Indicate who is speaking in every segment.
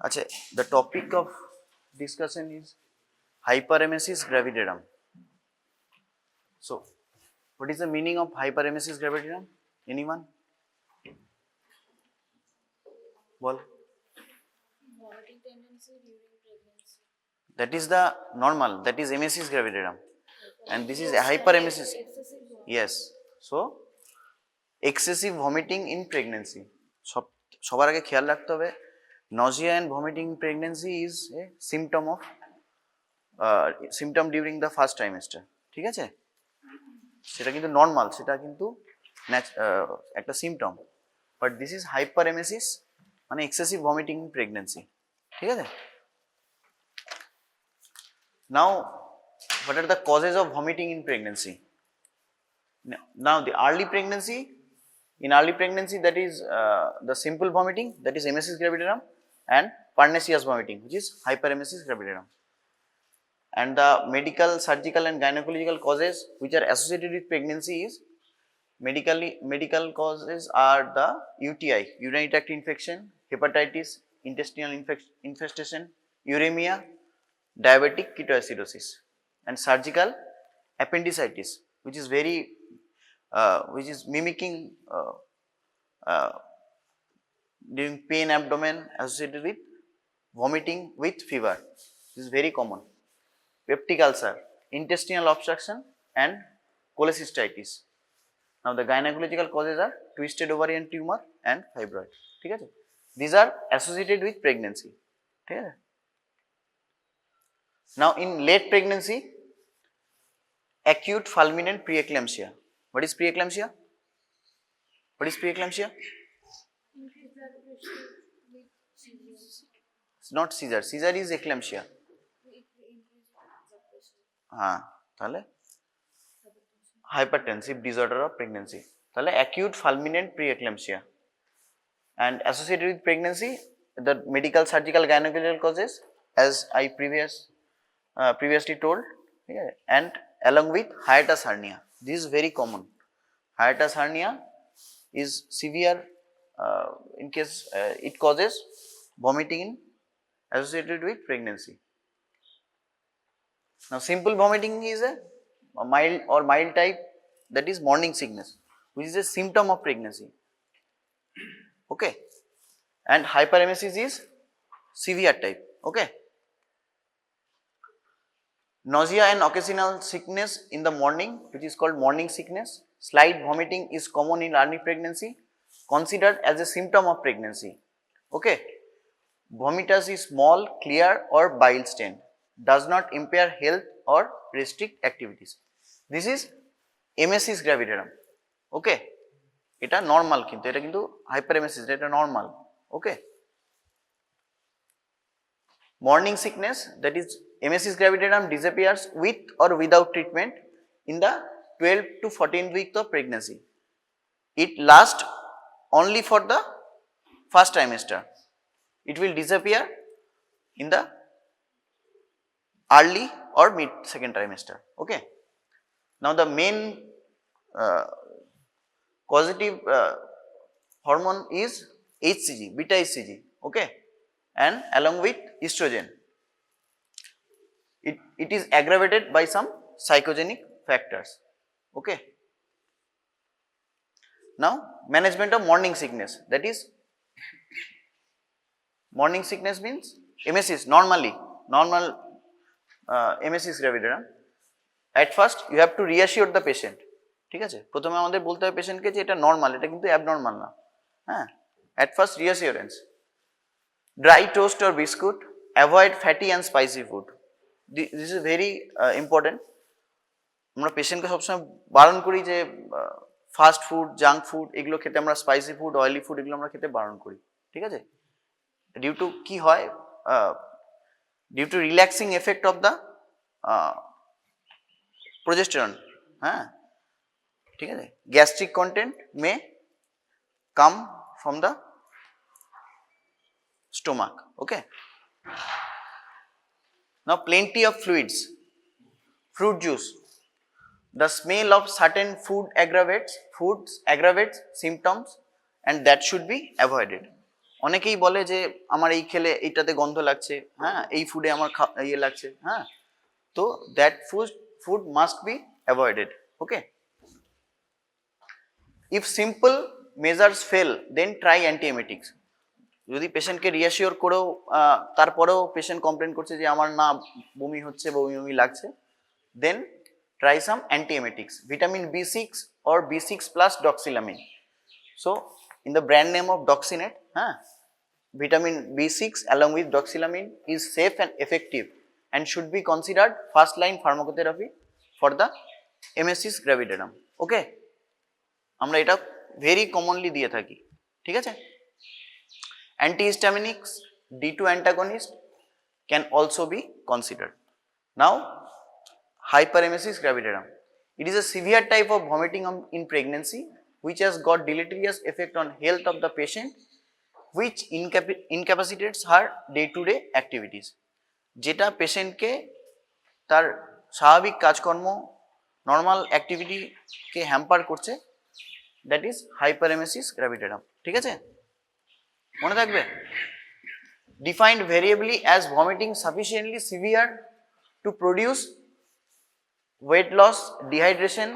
Speaker 1: Acha, the topic of discussion is hyperemesis gravidarum. So, what is the meaning of hyperemesis gravidarum? Anyone? Bol.
Speaker 2: Vomiting tendency during pregnancy.
Speaker 1: That is the normal. That is emesis gravidarum, and this is hyperemesis. Yes. So, excessive vomiting in pregnancy. সবার আগে খেয়াল রাখতে হবে nausea and vomiting in pregnancy is a symptom during the first trimester. ঠিক আছে, সেটা কিন্তু normal, সেটা কিন্তু একটা সিমটম, বাট দিস ইজ হাইপারেমেসিস মানে এক্সেসিভ ভমিটিং ইন প্রেগনেন্সি। ঠিক আছে, নাও what are the causes of vomiting in pregnancy? Now the early pregnancy, in early pregnancy, that is the simple vomiting, that is emesis gravidarum, and pernicious vomiting, which is hyperemesis gravidarum. And the medical, surgical and gynecological causes which are associated with pregnancy is medical causes are the UTI, urinary tract infection, hepatitis, intestinal infestation, uremia, diabetic ketoacidosis, and surgical appendicitis, which is very which is mimicking during pain abdomen associated with vomiting with fever. This is very common. Peptic ulcer, intestinal obstruction, and cholecystitis. Now the gynecological causes are twisted ovarian tumor and fibroid. ঠিক আছে, these are associated with pregnancy. ঠিক আছে, now in late pregnancy, acute fulminant preeclampsia. What is preeclampsia? What is preeclampsia? It's not seizure. Seizure is eclampsia. হ্যাঁ, তাহলে hypertensive disorder of pregnancy, তাহলে acute fulminant preeclampsia, and associated with pregnancy the medical, surgical, gynecological causes as I previously told, and along with hiatus hernia. This is very common. Hiatus hernia is severe in case it causes vomiting associated with pregnancy. Now simple vomiting is a mild or mild type, that is morning sickness, which is a symptom of pregnancy. Okay, and hyperemesis is severe type. Okay, nausea and occasional sickness in the morning, which is called morning sickness. Slight vomiting is common in early pregnancy, considered as a symptom of pregnancy. Okay, vomitus is small, clear or bile stained, does not impair health or restrict activities. This is emesis gravidarum. Okay, এটা normal, কিন্তু এটা কিন্তু হাইপারেমেসিস, এটা normal. Okay, morning sickness, that is emesis gravidarum, disappears with or without treatment in the 12 to 14 weeks of pregnancy. It lasts only for the first trimester. It will disappear in the early or mid second trimester. Okay, now the main causative hormone is HCG, beta HCG. Okay, and along with estrogen. It is aggravated by some psychogenic factors. Okay, now management of morning sickness, that is morning sickness means emesis, normal emesis gravidarum. At first you have to reassure the patient. ঠিক আছে, প্রথমে আমাদের বলতে হবে পেশেন্টকে যে এটা normal, এটা কিন্তু অ্যাবনর্মাল না। হ্যাঁ, at first reassurance. Dry toast or biscuit, avoid fatty and spicy food. This is very important. আমরা পেশেন্টকে সবসময় বারণ করি যে ফাস্ট ফুড, জাঙ্ক ফুড এগুলো খেতে, আমরা স্পাইসি ফুড, অয়েলি ফুড এগুলো আমরা খেতে বারণ করি। ঠিক আছে, ডিউ টু কি হয়, due to relaxing effect of the progesterone. হ্যাঁ, ঠিক আছে, gastric content may come from the stomach. Okay, now plenty of fluids, fruit juice. The smell of certain foods aggravates symptoms, and that should be avoided. অনেকেই বলে যে আমার এই খেলে এইটাতে গন্ধ লাগছে, হ্যাঁ, এই ফুডে আমার ইয়ে লাগছে, হ্যাঁ, তো that food must be avoided. Okay, if simple measures fail then try antiemetics. যদি পেশেন্টকে রিঅ্যাসিওর করেও তারপরেও পেশেন্ট কমপ্লেন করছে যে আমার না বমি হচ্ছে, বমি বমি লাগছে, দেন try some antiemetics, vitamin B6 or B6 plus doxylamine. So in the brand name of Doxynet, vitamin B6 along with doxylamine is safe and effective and should be considered first line pharmacotherapy for the MSCs gravidarum. Okay, আমরা এটা very commonly দিয়ে থাকি, ঠিক আছে। Antihistaminics, D2 antagonist can also be considered. Now hyperemesis gravidarum. It is a severe type of vomiting in pregnancy which has got deleterious effect on health of the patient, which incapacitates her day-to-day activities. যেটা পেশেন্টকে তার স্বাভাবিক কাজকর্ম, normal অ্যাক্টিভিটিকে hamper করছে, that is hyperemesis gravidarum. ঠিক আছে, মনে থাকবে। Defined variably as vomiting sufficiently severe to produce weight loss, dehydration,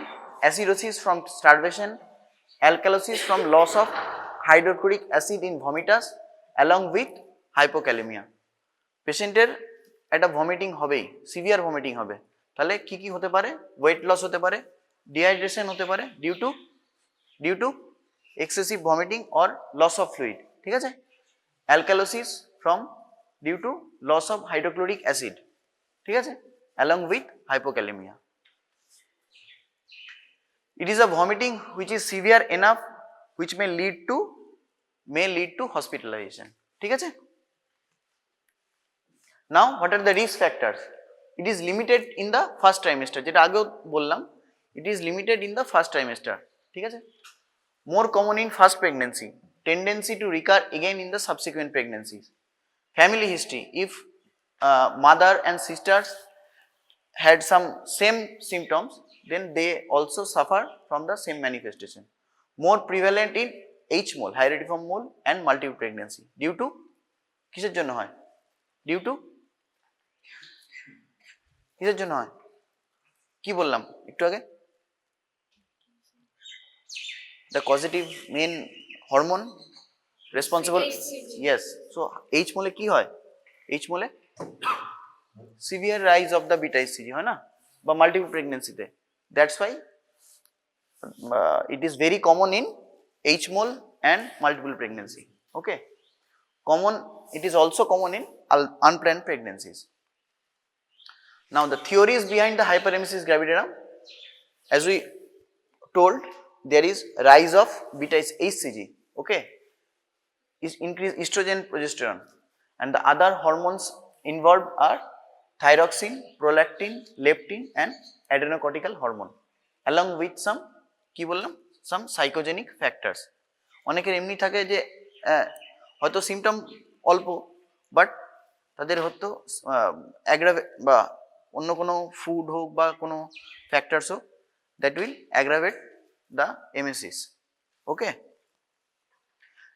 Speaker 1: acidosis from starvation, alkalosis from loss of hydrochloric acid in vomitus along with hypokalemia. পেশেন্টের একটা vomiting হবেই, severe vomiting হবে, তাহলে কি কি হতে পারে? ওয়েট লস হতে পারে, ডিহাইড্রেশন হতে পারে due to excessive vomiting or loss of fluid, ঠিক আছে, alkalosis from due to loss of hydrochloric acid, ঠিক আছে, along with hypokalemia. It is a vomiting which is severe enough which may lead to hospitalization. ঠিক আছে। Now what are the risk factors? It is limited in the first trimester, যেটা আগেও বললাম, it is limited in the first trimester, ঠিক আছে। More common in first pregnancy, tendency to recur again in the subsequent pregnancies. Family history, if mother and sisters had some same symptoms, then they also suffer from the same manifestation. More prevalent in H mole, hydatidiform mole and multiple pregnancy. Due to কিসের জন্য হয়? Due to কিসের জন্য হয়? কি বললাম একটু আগে? The causative main hormone responsible. Yes. So H mole কি হয়? H mole severe rise of the beta HCG হয় না, বা multiple pregnancy তে। That's why it is very common in H mole and multiple pregnancy. Okay, it is also common in unplanned pregnancies. Now the theories behind the hyperemesis gravidarum, as we told, there is rise of beta HCG, okay, is increased estrogen, progesterone, and the other hormones involved are thyroxine, prolactin, leptin and adrenocortical hormone along with some psychogenic factors. অনেকের এমনি থাকে যে হয়তো symptom অল্প, but তাদের হয়তো aggravate বা অন্য কোনো ফুড হোক বা কোনো ফ্যাক্টরস হোক, that will aggravate the emesis. Okay,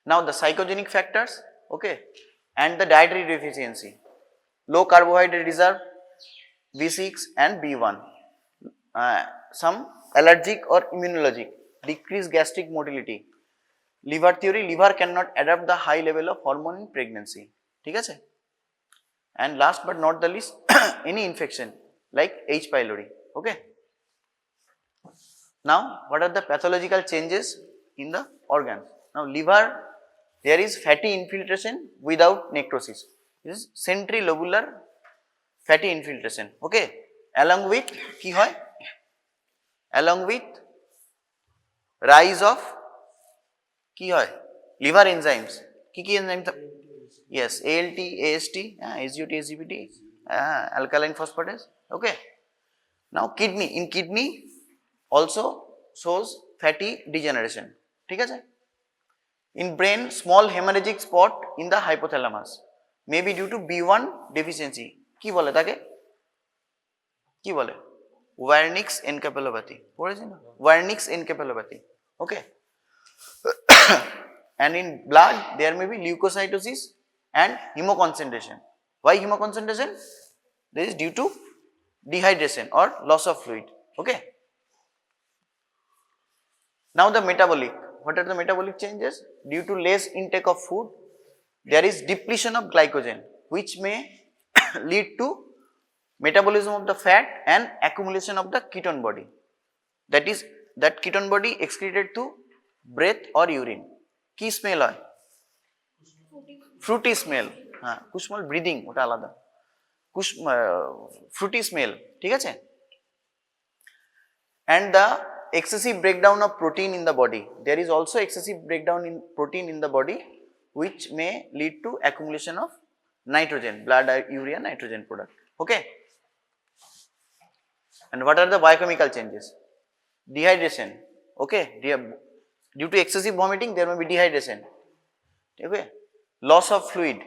Speaker 1: now the psychogenic factors, okay, and the dietary deficiency, low carbohydrate reserve, B6 and B1, some allergic or immunologic, decreased gastric motility, liver theory, liver cannot adapt the high level of hormone in pregnancy, ঠিক আছে, and last but not the least any infection like H pylori. Okay, now what are the pathological changes in the organs? Now liver, there is fatty infiltration without necrosis, this is centrilobular fatty infiltration, okay, along with কি হয়, along with rise of কি হয়, liver enzymes, কি কি enzyme, yes, ALT, AST, SGOT, SGPT, alkaline phosphatase. Okay, now kidney, in kidney also shows fatty degeneration, ঠিক আছে। In brain, small hemorrhagic spot in the hypothalamus may be due to B1 deficiency, কি বলে তাকে, কি বলে, Wernicke's encephalopathy, পড়েছি না, Wernicke's encephalopathy. Okay, and in blood there may be leukocytosis and hemoconcentration. Why hemoconcentration? This is due to dehydration or loss of fluid. Okay. Now the metabolic. What are the metabolic changes? Due to less intake of food, there is depletion of glycogen, which may lead to metabolism of the fat and accumulation of the ketone body. That is, that ketone body excreted through breath or urine. কি smell হয়? Frooti smell. হ্যাঁ, কুসমল breathing ওটা আলাদা। Frooti smell, ঠিক আছে? And the excessive breakdown of protein in the body. There is also excessive breakdown in protein in the body, which may lead to accumulation of nitrogen, blood, urea, nitrogen product. Okay. And what are the biochemical changes? Dehydration. Okay. Due to excessive vomiting, there may be dehydration. Okay. Loss of fluid.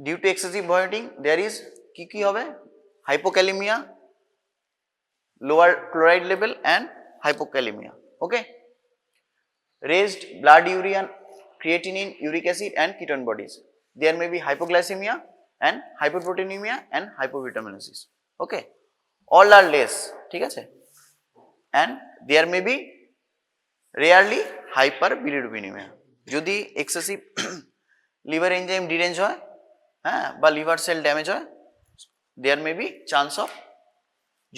Speaker 1: Due to excessive vomiting, there is কি হবে? Hypokalemia, lower chloride level and hypokalemia. Okay. Raised blood urea, creatinine, uric acid and ketone bodies. There may be hypoglycemia and hypoproteinemia and hypovitaminosis. Okay. All are less. ঠিক আছে? And there may be rarely hyperbilirubinemia. যদি excessive liver enzyme derange হয়, হ্যাঁ, বা liver cell damage হয়, there may be chance of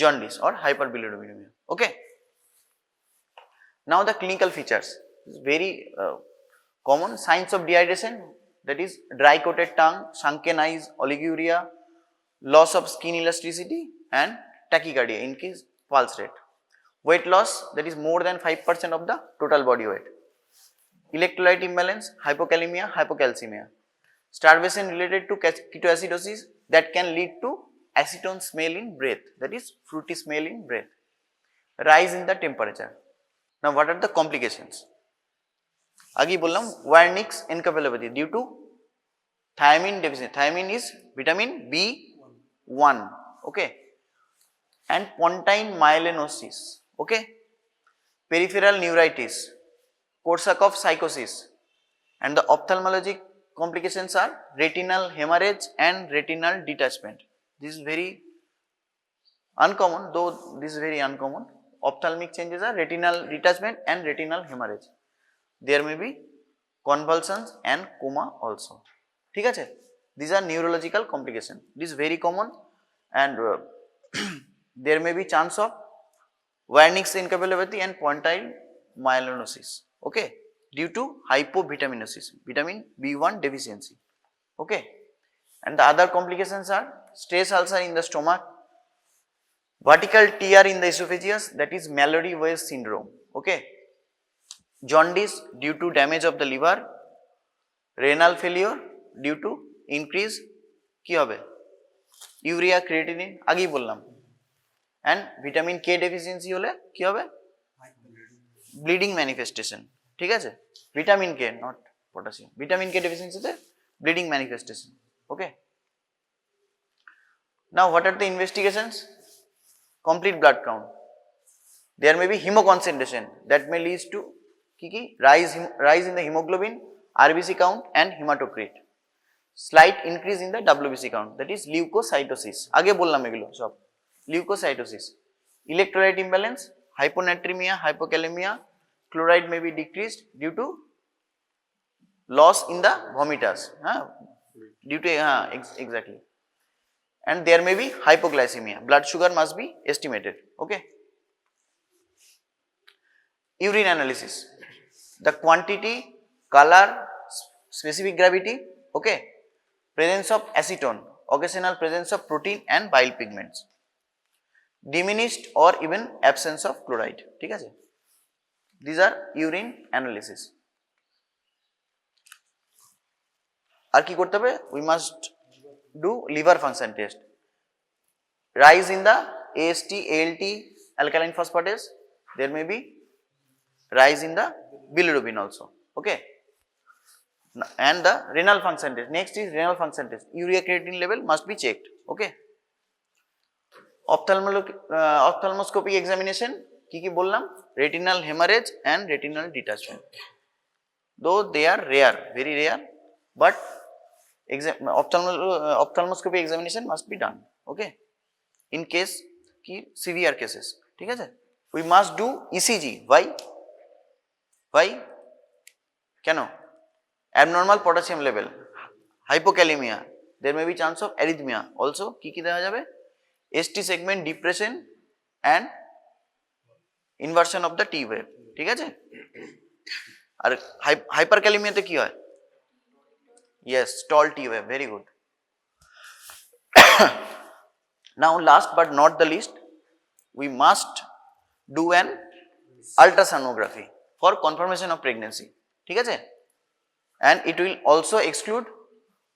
Speaker 1: jaundice or hyperbilirubinemia. Okay. Now the clinical features. This is very common. Signs of dehydration, that is dry coated tongue, sunken eyes, oliguria, loss of skin elasticity and tachycardia, increased pulse rate. Weight loss, that is more than 5% of the total body weight. Electrolyte imbalance, hypokalemia, hypocalcemia. Starvation related to ketoacidosis that can lead to acetone smell in breath, that is fruity smell in breath. Rise in the temperature. Now what are the complications? Agi bollam Wernicke's encephalopathy due to thiamine deficiency. Thiamine is vitamin B1. Okay. And pontine myelinosis. Okay. Peripheral neuritis, Korsakoff psychosis, and the ophthalmologic complications are retinal hemorrhage and retinal detachment. This is very uncommon, though this is very uncommon. Ophthalmic changes are retinal detachment and retinal hemorrhage. There may be convulsions and coma also. ঠিক আছে? These are neurological complications. This is very common, and there may be chance of Wernicke's encephalopathy and pontine myelinosis. Okay, due to hypovitaminosis, vitamin B1 deficiency. Okay, and the other complications are stress ulcer in the stomach, vertical tear in the esophagus, that is Mallory-Weiss syndrome. Okay, jaundice due to damage of the liver, renal failure due to increase কি হবে? Urea, creatinine আগেই বললাম, and vitamin K deficiency হলে কি হবে? Bleeding manifestation. ঠিক আছে? Vitamin K, not potassium. Vitamin K ডেফিসিয়েন্সিতে bleeding manifestation. Okay. Now what are the investigations? Complete blood count. There may be hemoconcentration that may lead to rise in the hemoglobin, RBC count and hematocrit. Slight increase in the WBC count, that is leukocytosis. আগে বললাম এগুলো সব। Leukocytosis. Electrolyte imbalance, hyponatremia, hypokalemia, chloride may be decreased due to loss in the vomitus. Due to exactly. And there may be hypoglycemia. Blood sugar must be estimated. Okay. Urine analysis. The quantity, color, specific gravity. Okay. Presence of acetone, occasional presence of protein and bile pigments. Diminished or even absence of chloride. ঠিক আছে? These are urine analysis. আর কি করতে হবে? We must do liver function test. Rise in the AST, ALT, alkaline phosphatase. There may be rise in the bilirubin also. Okay. And the renal function test. Next is renal function test. Urea creatinine level must be checked. Okay. Ophthalmoscopic examination কি কি বললাম? Retinal hemorrhage and retinal detachment. though they are rare, very rare, but ophthalmoscopy examination must be done. Okay, in case ki severe cases, ঠিক আছে, we must do ECG. Why? কেন? Abnormal potassium level, hypokalemia, there may be chance of arrhythmia also. কি দেখা যাবে? ST segment depression and inversion of the T wave, ঠিক আছে। আর হাইপারক্যালেমিয়াতে কি হয়? Yes, tall T wave, very good. Now last but not the least, we must do an ultrasonography for confirmation of pregnancy, ঠিক আছে, and it will also exclude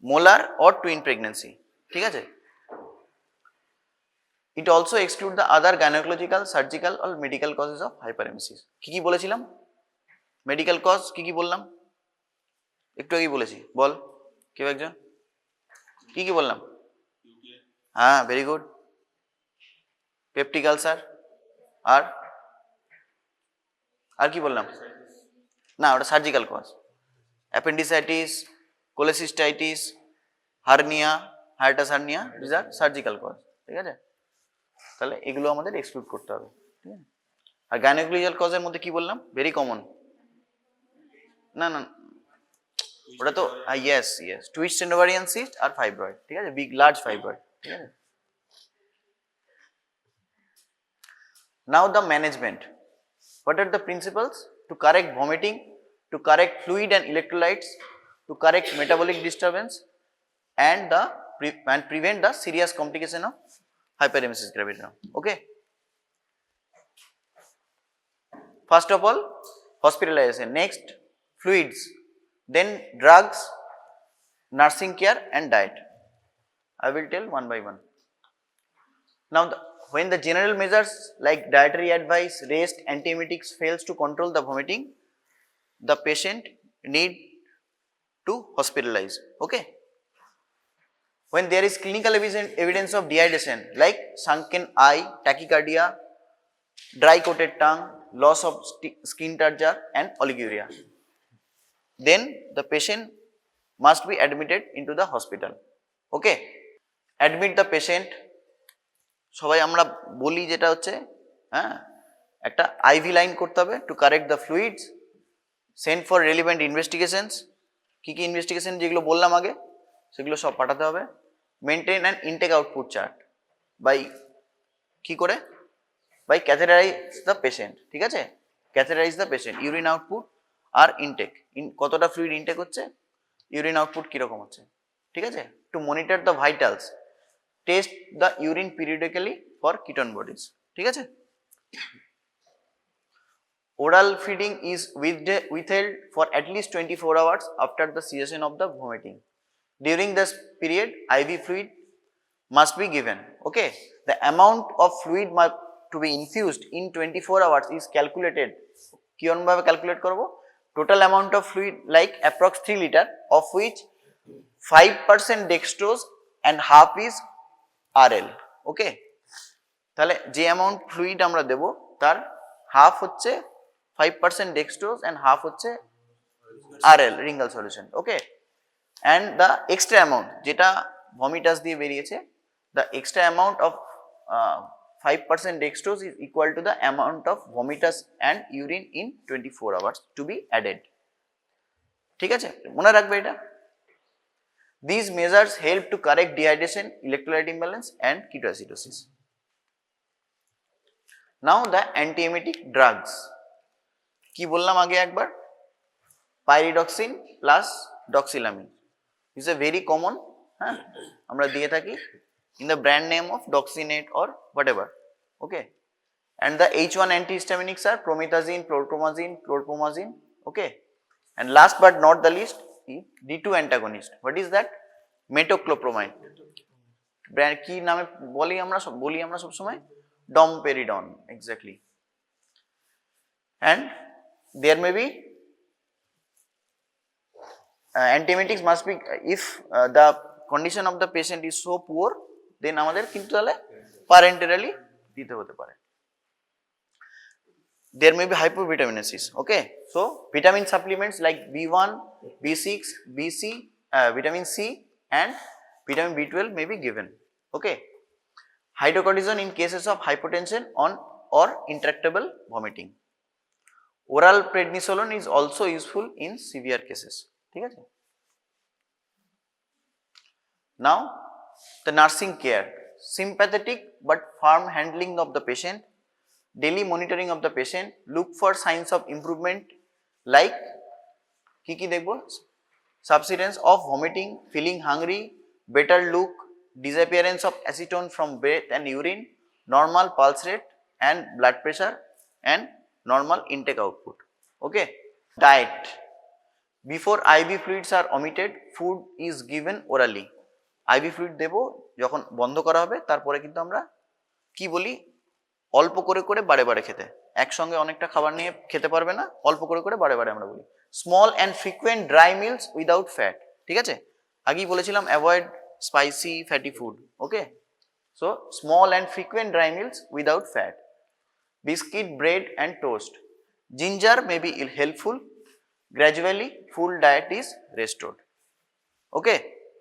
Speaker 1: molar or twin pregnancy, ঠিক আছে। It also exclude the other gynecological, surgical or medical causes of hyperemesis. কি বলেছিলাম? Medical cause কি বললাম? একটু আগেই বলেছি, বল কেউ একজন, কি বললাম? হ্যাঁ, ভেরি গুড। পেপটিক আলসার, আর কি বললাম? না, ওটা surgical cause. Appendicitis, cholecystitis, hernia, hiatus hernia, this are surgical cause, ঠিক আছে। তাহলে এগুলো আমাদের এক্সক্লুড করতে হবে, ঠিক আছে। আর গাইনোকোলজিক্যাল কজের মধ্যে কি বললাম? Very common. না, ওটা তো yes, twist and ovarian cyst আর ফাইব্রয়েড, ঠিক আছে, বিগ লার্জ ফাইব্রয়েড, ঠিক আছে। Now the management. What are the principles? To correct vomiting, to correct fluid and electrolytes, to correct metabolic disturbance, and prevent the serious complication of hyperemesis gravidarum. Okay. First of all, hospitalization. Next, fluids. Then drugs, nursing care, and diet. I will tell one by one. Now, when the general measures like dietary advice, rest, antiemetics fails to control the vomiting, the patient need to hospitalize. Okay. When there is clinical evidence of dehydration like sunken eye, tachycardia, dry coated tongue, loss of skin turgor and oliguria, then the patient must be admitted into the hospital. Okay. Admit the patient. সবাই আমরা বলি যেটা হচ্ছে, হ্যাঁ, একটা ivy line করতে হবে to correct the fluids, send for relevant investigations, কি ইনভেস্টিগেশন যেগুলো বললাম আগে সেগুলো সব পাঠাতে হবে। Maintain and intake output chart by কি করে? বাই ক্যাথেটারাইজ দ্য পেশেন্ট, ঠিক আছে, catheterize the patient, urine output আর ইনটেক, কতটা ফ্লুইড ইনটেক হচ্ছে, ইউরিন আউটপুট কিরকম হচ্ছে, ঠিক আছে। To monitor the vitals, test the urine periodically for ketone bodies, ঠিক আছে। Oral feeding is withheld for at least 24 hours after the cessation of the vomiting. During this period, IV fluid must be given. Okay, the amount of fluid to be infused in 24 hours is calculated. কিরকম ভাবে calculate করব? Total amount of fluid like approx 3 liter, of which 5% dextrose and half is RL. ওকে, তাহলে যে amount fluid আমরা দেব তার half হচ্ছে 5% dextrose and half হচ্ছে RL, রিঙ্গাল solution. Okay, and the extra amount যেটা ভমিটাস দিয়ে বেরিয়েছে, the extra amount of 5% dextrose is equal to the amount of vomitus and urine in 24 hours to be added. ঠিক আছে, মনে রাখবে এটা। These measures help to correct dehydration, electrolyte imbalance and ketoacidosis. Now the antiemetic drugs. কি বললাম আগে একবার? Pyridoxine plus doxylamine is a very common, হ্যাঁ, আমরা দিয়ে থাকি in the brand name of Doxynate or whatever. Okay, and the H1 antihistaminics are promethazine, chlorpromazine. Okay, and last but not the least, D2 antagonist. What is that? Metoclopramide. Brand কি নামে বলি আমরা সব সময়? Domperidone, exactly. And there may be antiemetics must be, if the condition of the patient is so poor, then আমাদের কিন্তু তাহলে parenterally দিতে হতে পারে। there may be hypovitaminaceous. Okay, so vitamin supplements like B1, B6, vitamin C and vitamin B12 may be given. Okay, hydrocortisone in cases of hypotension on or intractable vomiting. Oral prednisolone is also useful in severe cases. ঠিক আছে? Now the nursing care, sympathetic but firm handling of the patient, daily monitoring of the patient, look for signs of improvement like কি দেখবো, subsidence of vomiting, feeling hungry, better look, disappearance of acetone from breath and urine, normal pulse rate and blood pressure and normal intake output. Okay, diet, before IV fluids are omitted, food is given orally. IV fluid দেবো যখন বন্ধ করা হবে তারপরে কিন্তু আমরা কি বলি, অল্প করে করে বারে বারে খেতে, একসঙ্গে অনেকটা খাবার নিয়ে খেতে পারবে না, অল্প করে করে বারে বারে আমরা বলি। Small and frequent dry meals without fat, ঠিক আছে, আগেই বলেছিলাম avoid spicy fatty food. Okay, so small and frequent dry meals without fat, biscuit, bread and toast, ginger may be helpful, gradually full diet is restored. Okay.